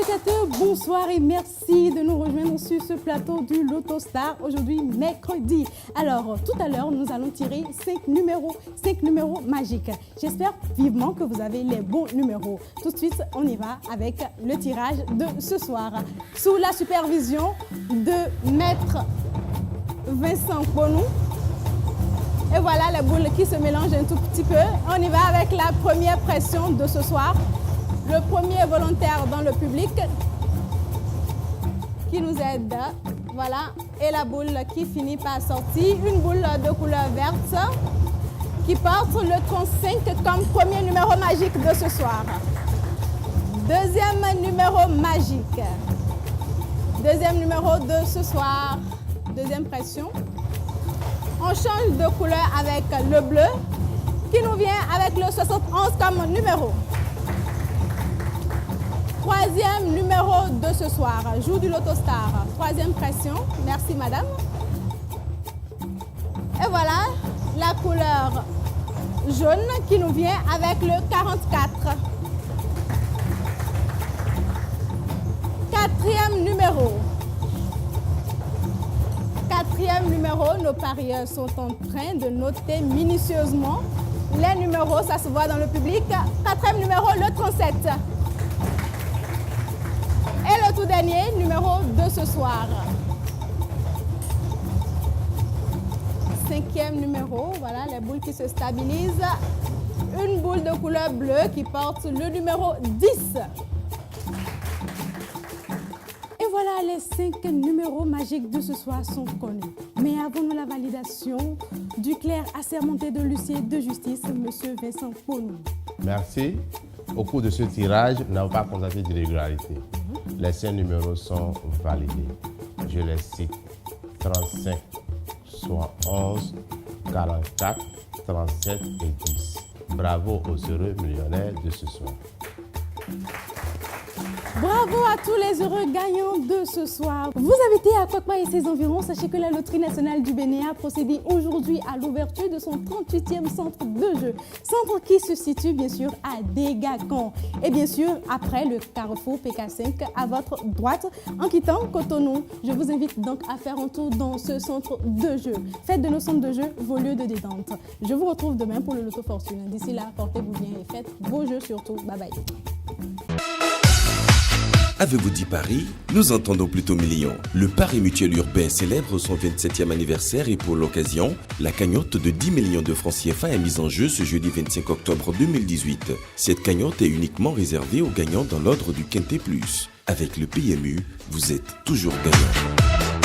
téléspectateurs, bonsoir et merci de nous rejoindre sur ce plateau du Loto Star, aujourd'hui mercredi. Alors, tout à l'heure, nous allons tirer 5 numéros magiques. J'espère vivement que vous avez les bons numéros. Tout de suite, on y va avec le tirage de ce soir. Sous la supervision de Maître Vincent Ponou. Et voilà les boules qui se mélangent un tout petit peu. On y va avec la première pression de ce soir. Le premier volontaire dans le public qui nous aide. Voilà. Et la boule qui finit par sortir. Une boule de couleur verte qui porte le 35 comme premier numéro magique de ce soir. Deuxième numéro magique. Deuxième numéro de ce soir. Deuxième pression. On change de couleur avec le bleu qui nous vient avec le 71 comme numéro. Troisième numéro de ce soir, jour du Loto Star. Troisième pression. Merci madame. Et voilà la couleur jaune qui nous vient avec le 44. Quatrième numéro. Quatrième numéro, nos parieurs sont en train de noter minutieusement les numéros, ça se voit dans le public. Quatrième numéro, le 37. Et le tout dernier numéro de ce soir. Cinquième numéro, voilà les boules qui se stabilisent. Une boule de couleur bleue qui porte le numéro 10. Et voilà, les 5 numéros magiques de ce soir sont connus. Mais avons-nous la validation du clerc assermenté de l'huissier de justice, M. Vincent Ponou? Merci. Au cours de ce tirage, nous n'avons pas constaté d'irrégularité. Les 5 numéros sont validés. Je les cite. 35, 71, 44, 37 et 10. Bravo aux heureux millionnaires de ce soir. Bravo à tous les heureux gagnants de ce soir. Vous habitez à Kwakpa et ses environs, sachez que la Loterie nationale du Bénin a procédé aujourd'hui à l'ouverture de son 38e centre de jeu. Centre qui se situe bien sûr à Degakan. Et bien sûr, après le carrefour PK5 à votre droite, en quittant Cotonou. Je vous invite donc à faire un tour dans ce centre de jeu. Faites de nos centres de jeu vos lieux de détente. Je vous retrouve demain pour le Loto Fortune. D'ici là, portez-vous bien et faites vos jeux surtout. Bye bye. Avez-vous dit Paris? Nous entendons plutôt millions. Le Paris Mutuel Urbain célèbre son 27e anniversaire et pour l'occasion, la cagnotte de 10 millions de francs CFA est mise en jeu ce jeudi 25 octobre 2018. Cette cagnotte est uniquement réservée aux gagnants dans l'ordre du Quintet Plus. Avec le PMU, vous êtes toujours gagnant.